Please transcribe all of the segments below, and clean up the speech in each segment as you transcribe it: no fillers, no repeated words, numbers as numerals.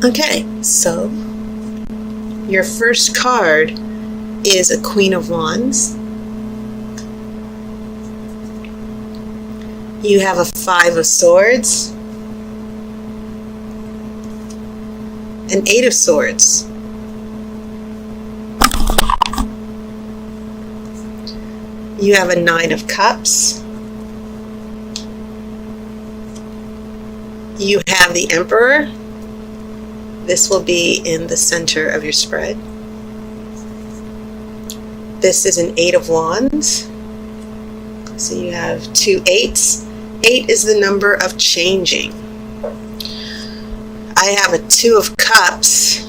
Okay, so your first card is a Queen of Wands. You have a Five of Swords, an Eight of Swords, you have a Nine of Cups, you have the Emperor. This will be in the center of your spread. This is an Eight of Wands. So you have two eights. 8 is the number of changing. I have a Two of Cups.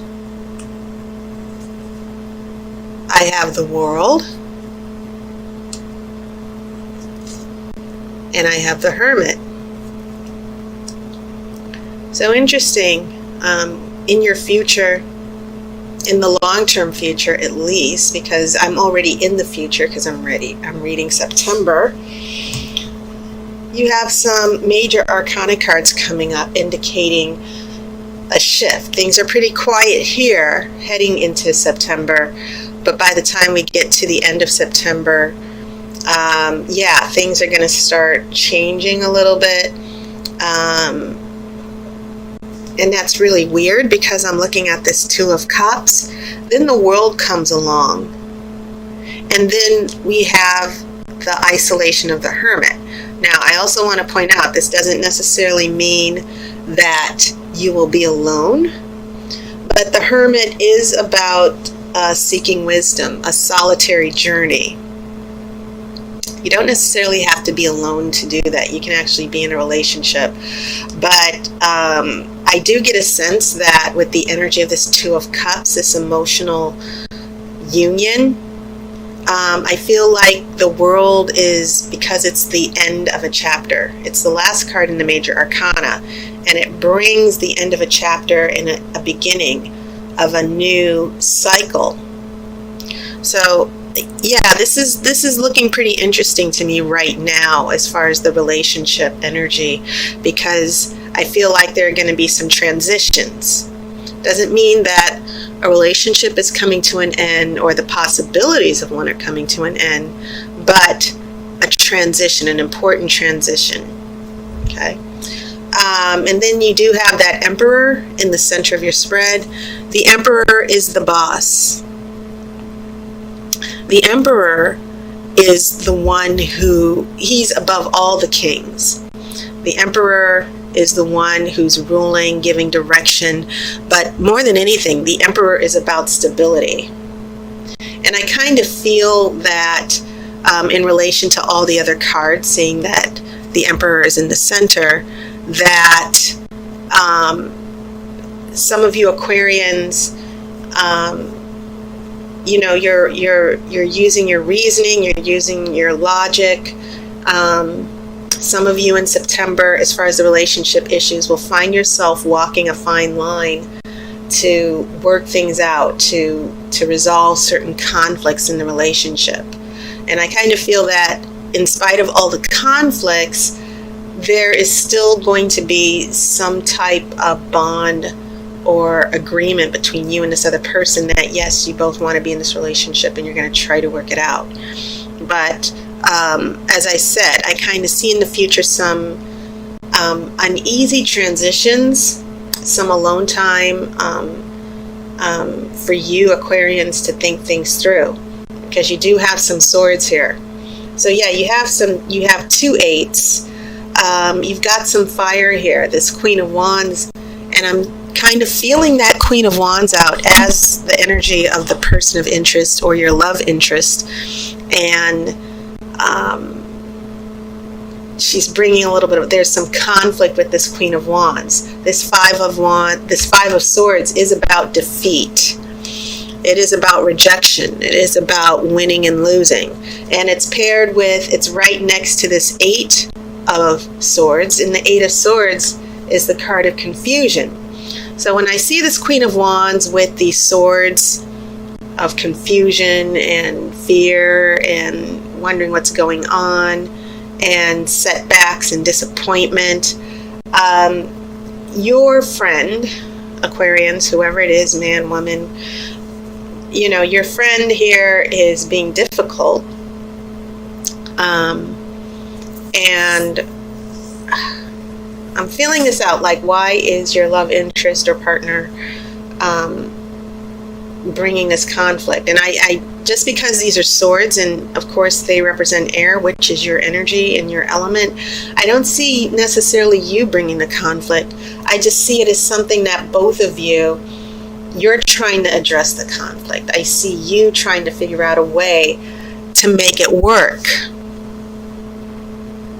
I have the World. And I have the Hermit. So interesting. In your future, in the long-term future at least, because I'm already in the future because I'm reading September, you have some major arcana cards coming up indicating a shift. Things are pretty quiet here heading into September, but by the time we get to the end of September, things are going to start changing a little bit. And that's really weird because I'm looking at this Two of Cups. Then the World comes along. And then we have the isolation of the Hermit. Now, I also want to point out, this doesn't necessarily mean that you will be alone. But the Hermit is about seeking wisdom, a solitary journey. You don't necessarily have to be alone to do that. You can actually be in a relationship. But I do get a sense that with the energy of this Two of Cups, this emotional union, I feel like the World is, because it's the end of a chapter. It's the last card in the major arcana, and it brings the end of a chapter and a beginning of a new cycle. So yeah, this is looking pretty interesting to me right now as far as the relationship energy, because I feel like there are going to be some transitions. Doesn't mean that a relationship is coming to an end or the possibilities of one are coming to an end, but a transition, an important transition. Okay. And then you do have that Emperor in the center of your spread. The Emperor is the boss. The Emperor is the one he's above all the kings. The Emperor is the one who's ruling, giving direction, but more than anything, the Emperor is about stability. And I kind of feel that in relation to all the other cards, seeing that the Emperor is in the center, that some of you Aquarians, you're using your reasoning, you're using your logic. Some of you in September, as far as the relationship issues, will find yourself walking a fine line to work things out, to resolve certain conflicts in the relationship. And I kind of feel that in spite of all the conflicts, there is still going to be some type of bond or agreement between you and this other person that, yes, you both want to be in this relationship and you're going to try to work it out. But as I said, I kind of see in the future some uneasy transitions, some alone time for you Aquarians to think things through, because you do have some swords here. So yeah, you have two eights. You've got some fire here, this Queen of Wands, and I'm kind of feeling that Queen of Wands out as the energy of the person of interest or your love interest. And she's bringing a little bit of, there's some conflict with this Queen of Wands. This Five of Swords is about defeat. It is about rejection. It is about winning and losing. And it's paired with, it's right next to this Eight of Swords. And the Eight of Swords is the card of confusion. So when I see this Queen of Wands with these swords of confusion and fear and wondering what's going on and setbacks and disappointment, your friend, Aquarians, whoever it is, man, woman, you know, your friend here is being difficult. And I'm feeling this out, like, why is your love interest or partner bringing this conflict? And I just because these are swords, and of course they represent air, which is your energy and your element, I don't see necessarily you bringing the conflict. I just see it as something that both of you, you're trying to address the conflict. I see you trying to figure out a way to make it work.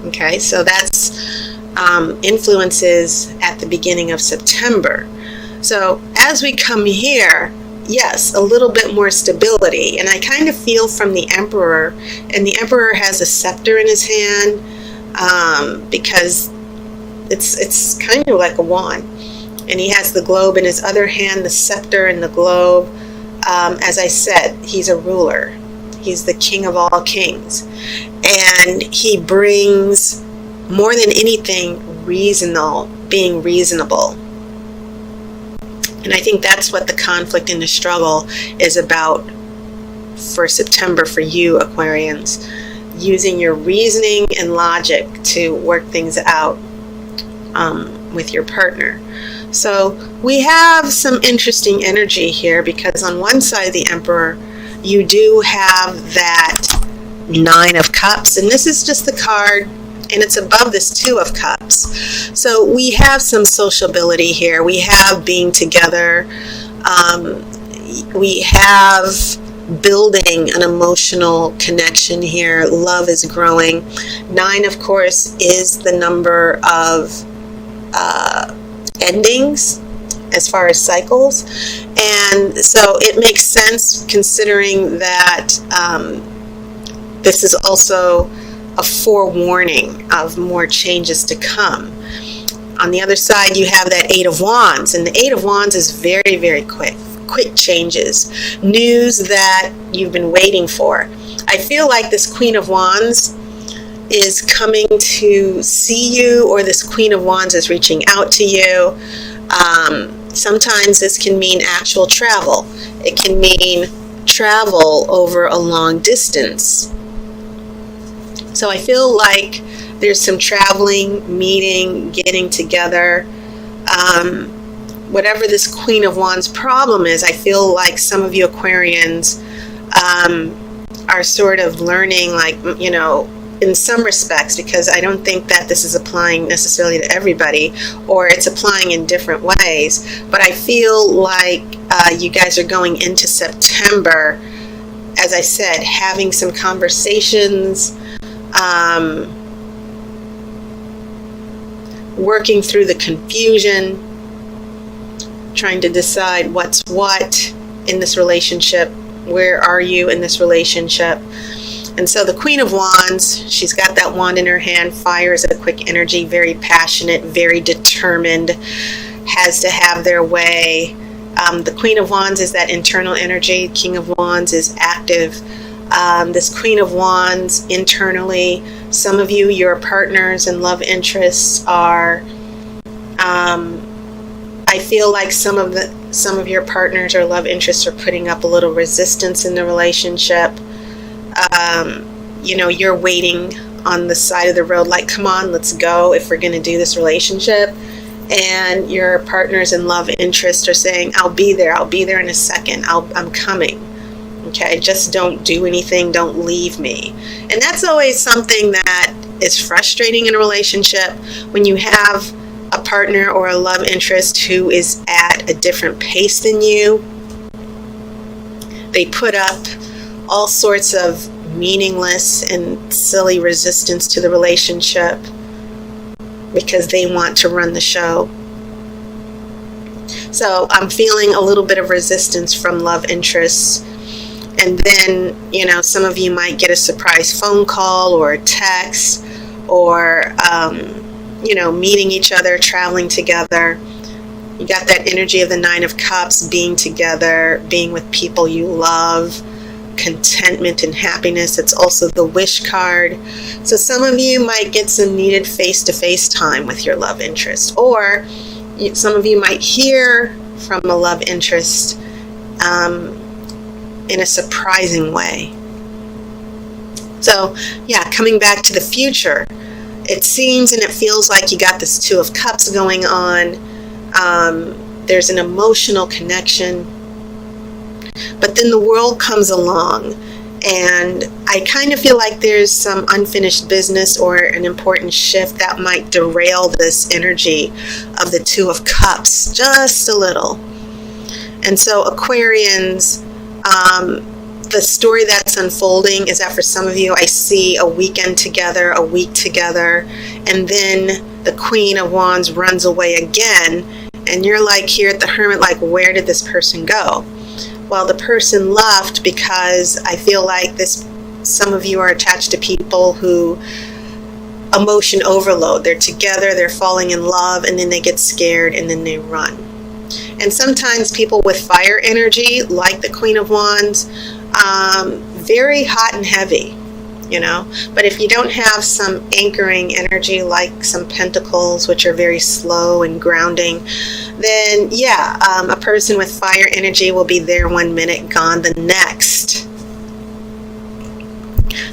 Okay, so that's influences at the beginning of September. So as we come here, yes, a little bit more stability. And I kind of feel from the Emperor, and the Emperor has a scepter in his hand, because it's kind of like a wand. And he has the globe in his other hand, the scepter and the globe. As I said, he's a ruler. He's the king of all kings. And he brings, more than anything, being reasonable. And I think that's what the conflict and the struggle is about for September for you, Aquarians. Using your reasoning and logic to work things out with your partner. So we have some interesting energy here, because on one side of the Emperor, you do have that Nine of Cups, and this is just the card, and it's above this Two of Cups. So we have some sociability here. We have being together. We have building an emotional connection here. Love is growing. 9, of course, is the number of endings as far as cycles. And so it makes sense, considering that this is also a forewarning of more changes to come. On the other side, you have that 8 of Wands, and the 8 of Wands is very, very quick changes, news that you've been waiting for. I feel like this Queen of Wands is coming to see you, or this Queen of Wands is reaching out to you. Sometimes this can mean actual travel. It can mean travel over a long distance. So I feel like there's some traveling, meeting, getting together. Whatever this Queen of Wands problem is, I feel like some of you Aquarians are sort of learning, like, you know, in some respects, because I don't think that this is applying necessarily to everybody, or it's applying in different ways. But I feel like you guys are going into September, as I said, having some conversations, working through the confusion, trying to decide what's what in this relationship. Where are you in this relationship? And so the Queen of Wands, she's got that wand in her hand. Fire is a quick energy, very passionate, very determined, has to have their way. The Queen of Wands is that internal energy. King of Wands is active. This Queen of Wands internally, some of you, your partners and love interests are, I feel like some of your partners or love interests are putting up a little resistance in the relationship. You know, you're waiting on the side of the road, like, come on, let's go if we're going to do this relationship. And your partners and love interests are saying, I'll be there in a second. I'm coming. Okay, just don't do anything, don't leave me. And that's always something that is frustrating in a relationship, when you have a partner or a love interest who is at a different pace than you. They put up all sorts of meaningless and silly resistance to the relationship because they want to run the show. So I'm feeling a little bit of resistance from love interests. And then, you know, some of you might get a surprise phone call or a text, or, you know, meeting each other, traveling together. You got that energy of the 9 of Cups, being together, being with people you love, contentment and happiness. It's also the Wish card. So some of you might get some needed face-to-face time with your love interest, or some of you might hear from a love interest in a surprising way. So, yeah, coming back to the future, it seems and it feels like you got this Two of Cups going on. There's an emotional connection. But then the world comes along, and I kind of feel like there's some unfinished business or an important shift that might derail this energy of the Two of Cups just a little. And so Aquarians, the story that's unfolding is that for some of you, I see a weekend together, a week together, and then the Queen of Wands runs away again, and you're like here at the Hermit, like, where did this person go? Well, the person left because I feel like some of you are attached to people who emotion overload. They're together, they're falling in love, and then they get scared, and then they run. And sometimes people with fire energy, like the Queen of Wands, very hot and heavy, you know. But if you don't have some anchoring energy like some Pentacles, which are very slow and grounding, then yeah, a person with fire energy will be there 1 minute, gone the next.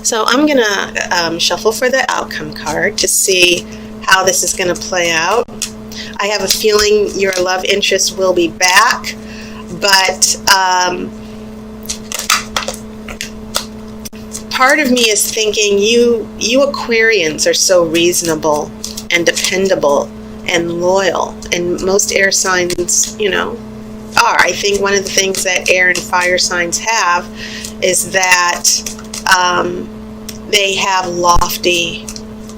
So I'm gonna shuffle for the outcome card to see how this is gonna play out. I have a feeling your love interest will be back, but part of me is thinking you Aquarians are so reasonable and dependable and loyal, and most air signs, you know, are. I think one of the things that air and fire signs have is that they have lofty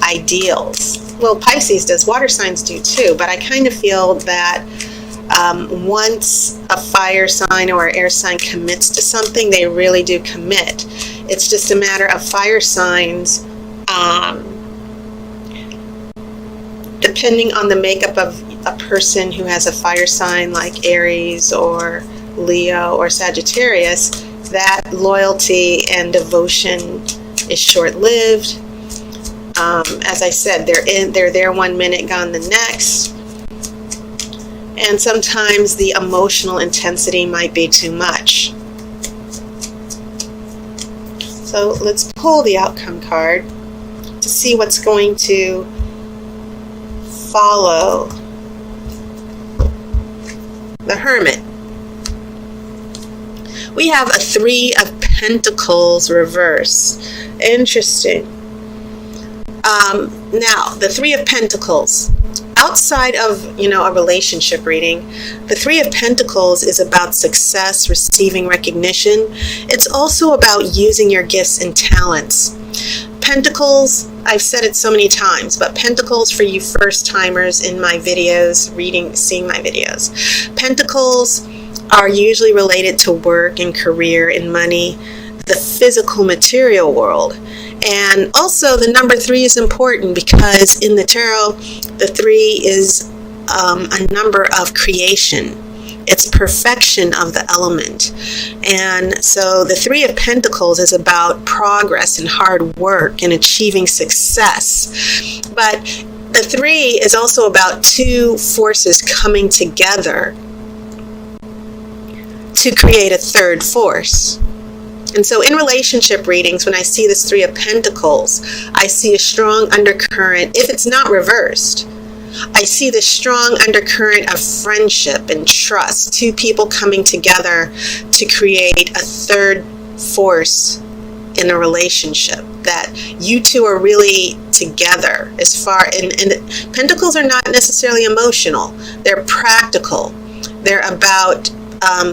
ideals. Well, Pisces does, water signs do too, but I kind of feel that once a fire sign or air sign commits to something, they really do commit. It's just a matter of fire signs, depending on the makeup of a person who has a fire sign like Aries or Leo or Sagittarius, that loyalty and devotion is short-lived. As I said, they're there 1 minute, gone the next. And sometimes the emotional intensity might be too much. So let's pull the outcome card to see what's going to follow the Hermit. We have a Three of Pentacles reverse. Interesting. Now, the Three of Pentacles, outside of, you know, a relationship reading, the Three of Pentacles is about success, receiving recognition. It's also about using your gifts and talents. Pentacles, I've said it so many times, but Pentacles for you first-timers in my videos, seeing my videos. Pentacles are usually related to work and career and money, the physical material world. And also the number 3 is important because in the tarot, the 3 is a number of creation. It's perfection of the element. And so the Three of Pentacles is about progress and hard work and achieving success. But the 3 is also about two forces coming together to create a third force. And so in relationship readings, when I see this Three of Pentacles, I see a strong undercurrent. If it's not reversed, I see this strong undercurrent of friendship and trust, two people coming together to create a third force in a relationship, that you two are really together as far, and Pentacles are not necessarily emotional. They're practical. They're about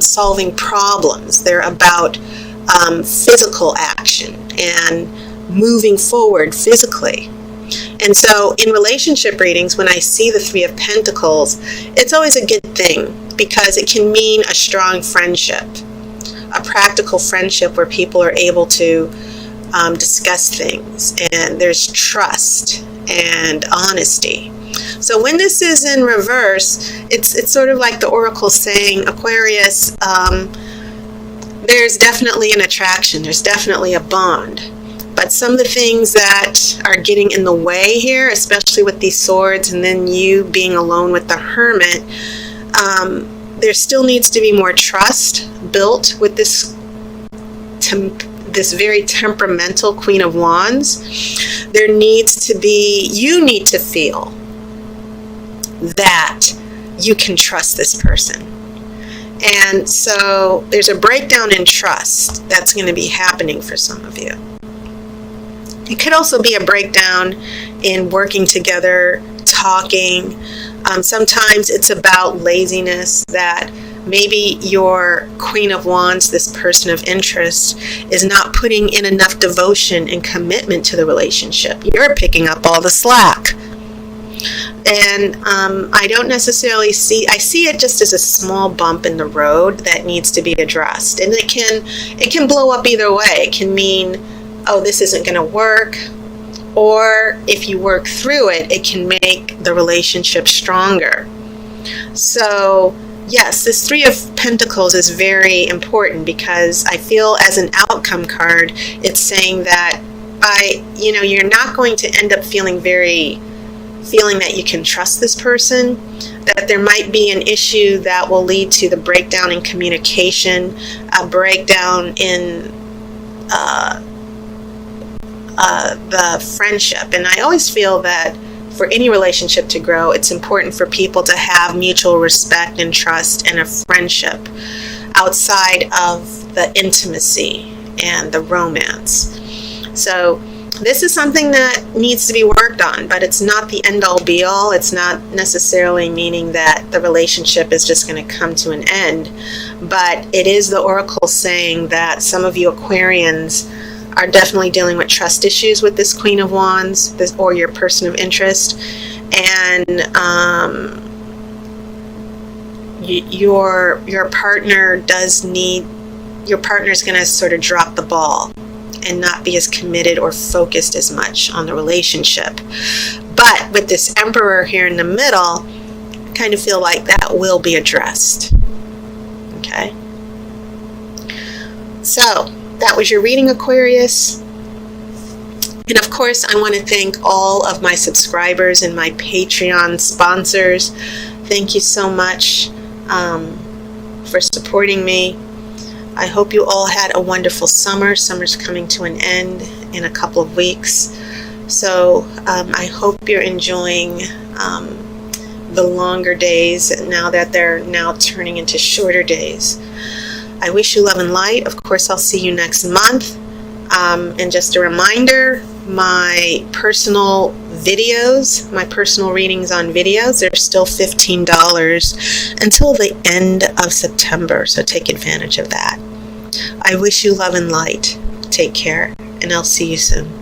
solving problems. They're about physical action and moving forward physically. And so in relationship readings, when I see the Three of Pentacles, it's always a good thing because it can mean a strong friendship, a practical friendship where people are able to discuss things, and there's trust and honesty. So when this is in reverse, it's sort of like the oracle saying, Aquarius, there's definitely an attraction, there's definitely a bond. But some of the things that are getting in the way here, especially with these swords and then you being alone with the Hermit, there still needs to be more trust built with this very temperamental Queen of Wands. There needs to be, you need to feel that you can trust this person. And so there's a breakdown in trust that's going to be happening for some of you. It could also be a breakdown in working together, talking. Sometimes it's about laziness, that maybe your Queen of Wands, this person of interest, is not putting in enough devotion and commitment to the relationship. You're picking up all the slack. And I don't necessarily see, I see it just as a small bump in the road that needs to be addressed. And it can blow up either way. It can mean, oh, this isn't going to work. Or if you work through it, it can make the relationship stronger. So yes, this Three of Pentacles is very important, because I feel as an outcome card, it's saying that you're not going to end up feeling that you can trust this person, that there might be an issue that will lead to the breakdown in communication, a breakdown in the friendship. And I always feel that for any relationship to grow, it's important for people to have mutual respect and trust and a friendship outside of the intimacy and the romance. So this is something that needs to be worked on, but it's not the end-all be-all. It's not necessarily meaning that the relationship is just going to come to an end, but it is the oracle saying that some of you Aquarians are definitely dealing with trust issues with this Queen of Wands, or your person of interest, and your partner is going to sort of drop the ball and not be as committed or focused as much on the relationship. But with this Emperor here in the middle, I kind of feel like that will be addressed. Okay? So that was your reading, Aquarius. And of course, I want to thank all of my subscribers and my Patreon sponsors. Thank you so much for supporting me. I hope you all had a wonderful summer. Summer's coming to an end in a couple of weeks. So I hope you're enjoying the longer days now that they're now turning into shorter days. I wish you love and light. Of course, I'll see you next month. And just a reminder, my personal videos, my personal readings on videos, they're still $15 until the end of September. So take advantage of that. I wish you love and light. Take care, and I'll see you soon.